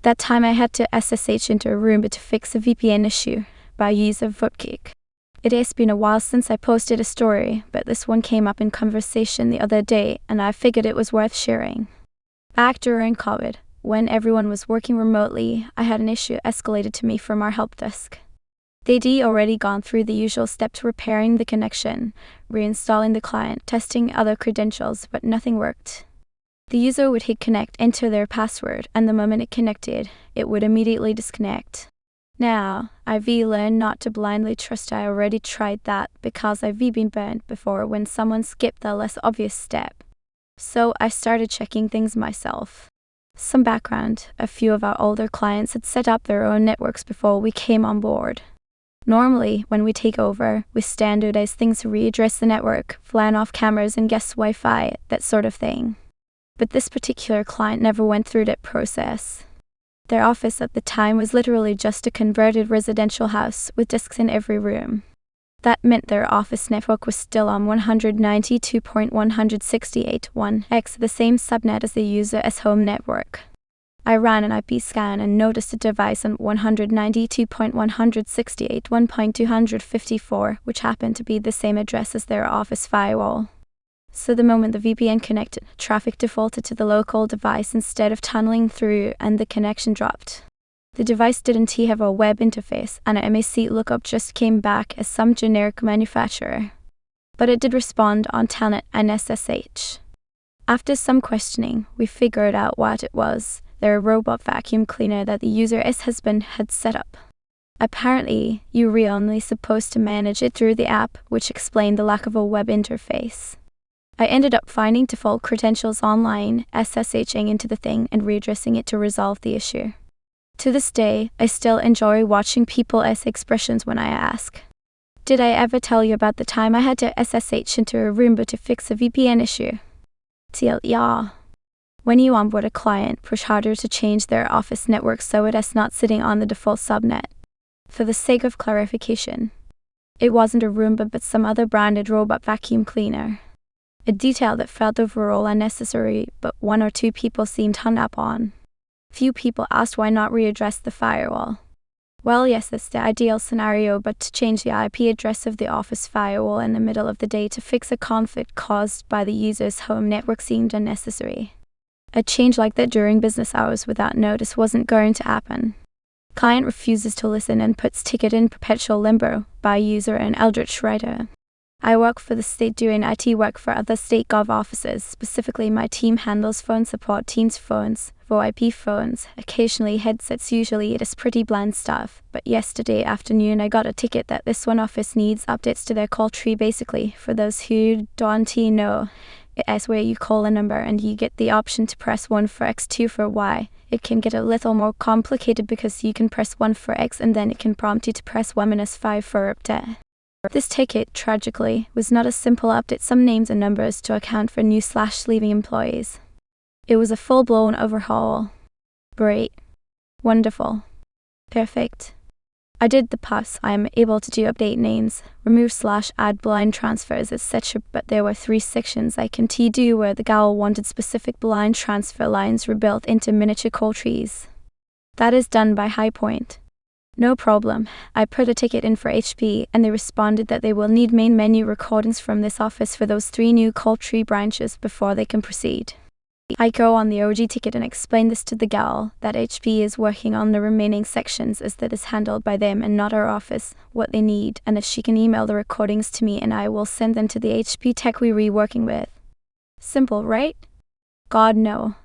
That time I had to SSH into a Roomba to fix a VPN issue by use of VPN. It has been a while since I posted a story, but this one came up in conversation the other day and I figured it was worth sharing. Back during COVID, when everyone was working remotely, I had an issue escalated to me from our help desk. They'd already gone through the usual steps repairing the connection, reinstalling the client, testing other credentials, but nothing worked. The user would hit connect, enter their password, and the moment it connected, it would immediately disconnect. Now, I've learned not to blindly trust. I already tried that because I've been burned before when someone skipped the less obvious step. So I started checking things myself. Some background: a few of our older clients had set up their own networks before we came on board. Normally, when we take over, we standardize things to readdress the network, flan off cameras and guest Wi-Fi, that sort of thing. But this particular client never went through that process. Their office at the time was literally just a converted residential house with desks in every room. That meant their office network was still on 192.168.1x, the same subnet as the user's home network. I ran an IP scan and noticed a device on 192.168.1.254, which happened to be the same address as their office firewall. So the moment the VPN connected, traffic defaulted to the local device instead of tunneling through, and the connection dropped. The device didn't have a web interface, and an MAC lookup just came back as some generic manufacturer. But it did respond on Telnet and SSH. After some questioning, we figured out what it was: their robot vacuum cleaner that the user's husband had set up. Apparently, you were only supposed to manage it through the app, which explained the lack of a web interface. I ended up finding default credentials online, SSHing into the thing, and readdressing it to resolve the issue. To this day, I still enjoy watching people's expressions when I ask, "Did I ever tell you about the time I had to SSH into a Roomba to fix a VPN issue?" Yeah. When you onboard a client, push harder to change their office network so it's not sitting on the default subnet. For the sake of clarification, it wasn't a Roomba but some other branded robot vacuum cleaner. A detail that felt overall unnecessary, but one or two people seemed hung up on. Few people asked why not readdress the firewall. Well, yes, that's the ideal scenario, but to change the IP address of the office firewall in the middle of the day to fix a conflict caused by the user's home network seemed unnecessary. A change like that during business hours without notice wasn't going to happen. Client refuses to listen and puts ticket in perpetual limbo by user and eldritch writer. I work for the state doing IT work for other state gov offices. Specifically, my team handles phone support, Teams phones, VoIP phones, occasionally headsets. Usually it is pretty bland stuff, but yesterday afternoon I got a ticket that this one office needs updates to their call tree. Basically, for those who don't know, it's where you call a number and you get the option to press 1 for X, 2 for Y. It can get a little more complicated because you can press 1 for X and then it can prompt you to press 1-5 for update. This ticket, tragically, was not a simple update, some names and numbers to account for new/leaving employees. It was a full-blown overhaul. Great. Wonderful. Perfect. I did the pass. I am able to do update names, remove/add blind transfers, etc. But there were 3 sections I can do where the gal wanted specific blind transfer lines rebuilt into miniature call trees. That is done by Highpoint. No problem. I put a ticket in for HP and they responded that they will need main menu recordings from this office for those 3 new call tree branches before they can proceed. I go on the OG ticket and explain this to the gal, that HP is working on the remaining sections as that is handled by them and not our office, what they need, and if she can email the recordings to me and I will send them to the HP tech we're working with. Simple, right? God, no.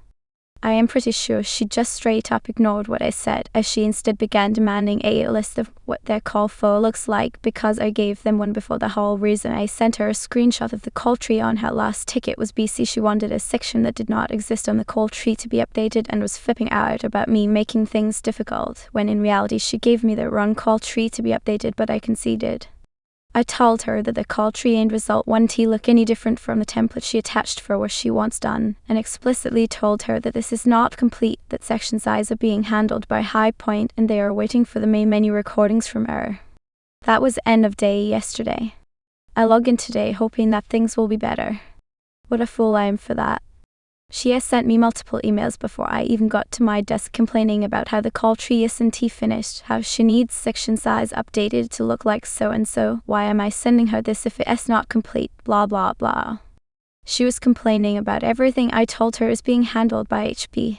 I am pretty sure she just straight up ignored what I said, as she instead began demanding a list of what their call flow looks like because I gave them one before. The whole reason I sent her a screenshot of the call tree on her last ticket was BC she wanted a section that did not exist on the call tree to be updated and was flipping out about me making things difficult, when in reality she gave me the wrong call tree to be updated, but I conceded. I told her that the call tree end result wouldn't look any different from the template she attached for what she wants done, and explicitly told her that this is not complete, that sections I's are being handled by Highpoint and they are waiting for the main menu recordings from her. That was end of day yesterday. I log in today hoping that things will be better. What a fool I am for that. She has sent me multiple emails before I even got to my desk complaining about how the call tree isn't finished, how she needs section size updated to look like so and so, why am I sending her this if it's not complete, blah blah blah. She was complaining about everything I told her is being handled by HP.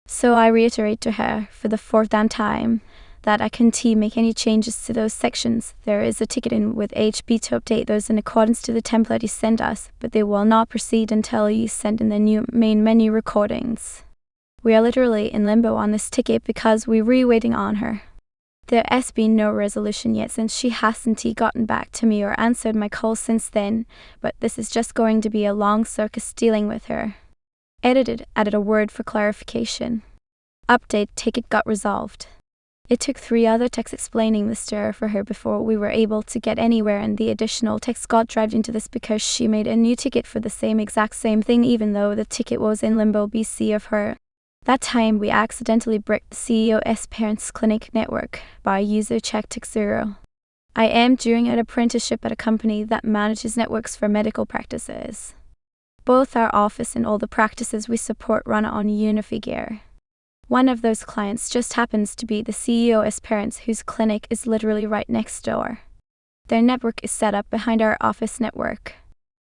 So I reiterate to her, for the fourth time, that I can't make any changes to those sections. There is a ticket in with HP to update those in accordance to the template you sent us, but they will not proceed until you send in the new main menu recordings. We are literally in limbo on this ticket because we're re-waiting on her. There has been no resolution yet since she hasn't gotten back to me or answered my calls since then, but this is just going to be a long circus dealing with her. Added a word for clarification. Update ticket got resolved. It took 3 other texts explaining this to her for her before we were able to get anywhere, and the additional text got dragged into this because she made a new ticket for the exact same thing even though the ticket was in limbo BC of her. That time we accidentally bricked the CEO's parents' clinic network by user check tick 0. I am doing an apprenticeship at a company that manages networks for medical practices. Both our office and all the practices we support run on Unify gear. One of those clients just happens to be the CEO's parents, whose clinic is literally right next door. Their network is set up behind our office network.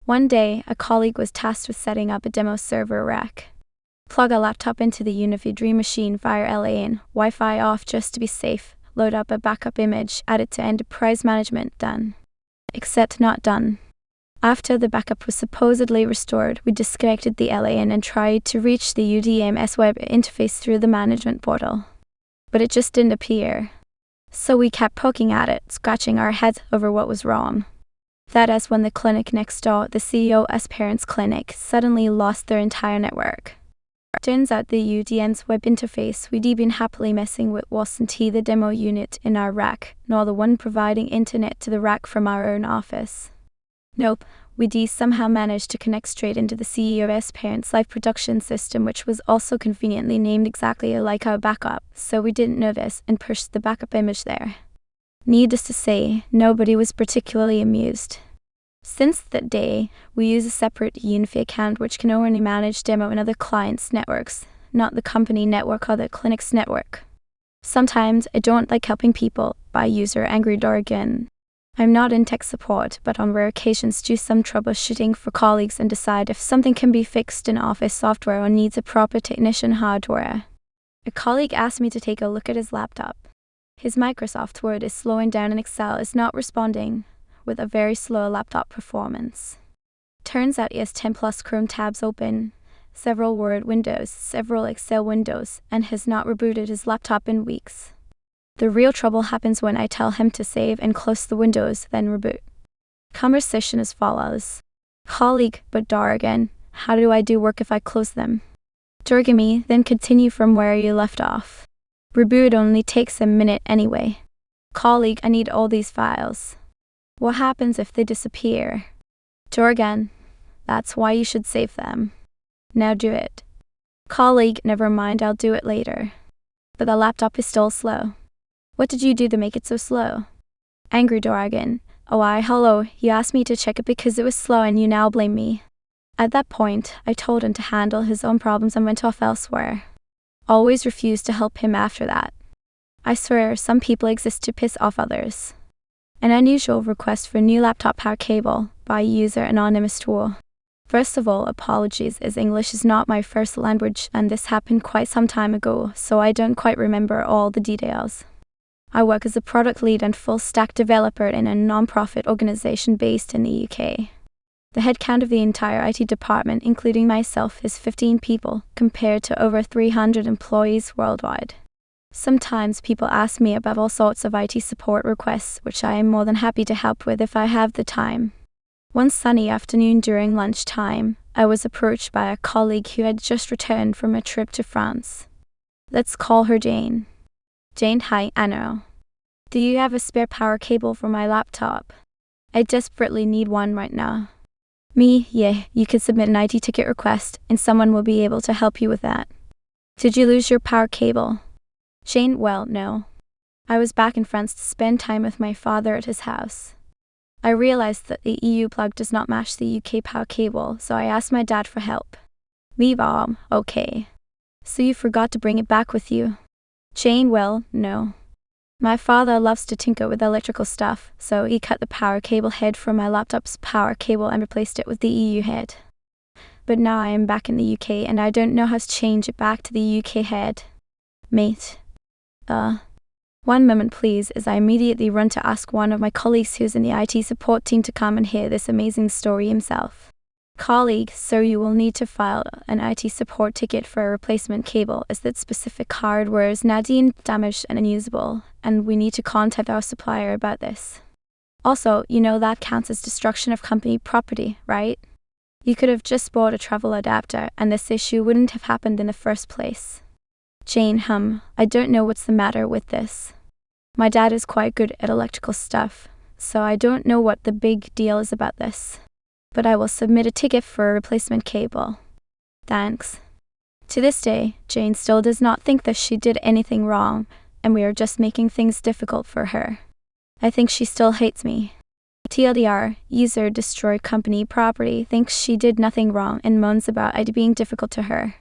One day, a colleague was tasked with setting up a demo server rack. Plug a laptop into the Unify Dream machine via LAN, Wi-Fi off just to be safe, load up a backup image, add it to enterprise management, done. Except not done. After the backup was supposedly restored, we disconnected the LAN and tried to reach the UDM's web interface through the management portal. But it just didn't appear. So we kept poking at it, scratching our heads over what was wrong. That is when the clinic next door, the CEO's parents' clinic, suddenly lost their entire network. Turns out the UDM's web interface we'd been happily messing with wasn't the demo unit in our rack, nor the one providing internet to the rack from our own office. Nope, we somehow managed to connect straight into the CEO's parents' live production system, which was also conveniently named exactly like our backup, so we didn't know this and pushed the backup image there. Needless to say, nobody was particularly amused. Since that day, we use a separate Unify account which can only manage demo and other clients' networks, not the company network or the clinic's network. Sometimes I don't like helping people by user angry again. I'm not in tech support, but on rare occasions do some troubleshooting for colleagues and decide if something can be fixed in office software or needs a proper technician hardware. A colleague asked me to take a look at his laptop. His Microsoft Word is slowing down and Excel is not responding, with a very slow laptop performance. Turns out he has 10 plus Chrome tabs open, several Word windows, several Excel windows, and has not rebooted his laptop in weeks. The real trouble happens when I tell him to save and close the windows, then reboot. Conversation as follows. Colleague, but Dorgan, how do I do work if I close them? Dorgami, then continue from where you left off. Reboot only takes a minute anyway. Colleague, I need all these files. What happens if they disappear? Dorgan, that's why you should save them. Now do it. Colleague, never mind, I'll do it later. But the laptop is still slow. What did you do to make it so slow? Angry Dorgan, oh hello, you asked me to check it because it was slow and you now blame me. At that point, I told him to handle his own problems and went off elsewhere. Always refused to help him after that. I swear, some people exist to piss off others. An unusual request for new laptop power cable by user anonymous tool. First of all, apologies, as English is not my first language and this happened quite some time ago, so I don't quite remember all the details. I work as a product lead and full-stack developer in a non-profit organization based in the UK. The headcount of the entire IT department, including myself, is 15 people, compared to over 300 employees worldwide. Sometimes people ask me about all sorts of IT support requests, which I am more than happy to help with if I have the time. One sunny afternoon during lunchtime, I was approached by a colleague who had just returned from a trip to France. Let's call her Jane. Jane, hi, Anno. Do you have a spare power cable for my laptop? I desperately need one right now. Me, yeah, you could submit an IT ticket request and someone will be able to help you with that. Did you lose your power cable? Jane, well, no. I was back in France to spend time with my father at his house. I realized that the EU plug does not match the UK power cable, so I asked my dad for help. Leave okay. So you forgot to bring it back with you? Jane, well, no. My father loves to tinker with electrical stuff, so he cut the power cable head from my laptop's power cable and replaced it with the EU head. But now I am back in the UK and I don't know how to change it back to the UK head. Mate. One moment please, as I immediately run to ask one of my colleagues who's in the IT support team to come and hear this amazing story himself. Colleague, so you will need to file an IT support ticket for a replacement cable as that specific hardware is now deemed damaged and unusable, and we need to contact our supplier about this. Also, you know that counts as destruction of company property, right? You could have just bought a travel adapter and this issue wouldn't have happened in the first place. Jane, I don't know what's the matter with this. My dad is quite good at electrical stuff, so I don't know what the big deal is about this. But I will submit a ticket for a replacement cable. Thanks. To this day, Jane still does not think that she did anything wrong, and we are just making things difficult for her. I think she still hates me. TLDR, user destroyed company property, thinks she did nothing wrong and moans about it being difficult to her.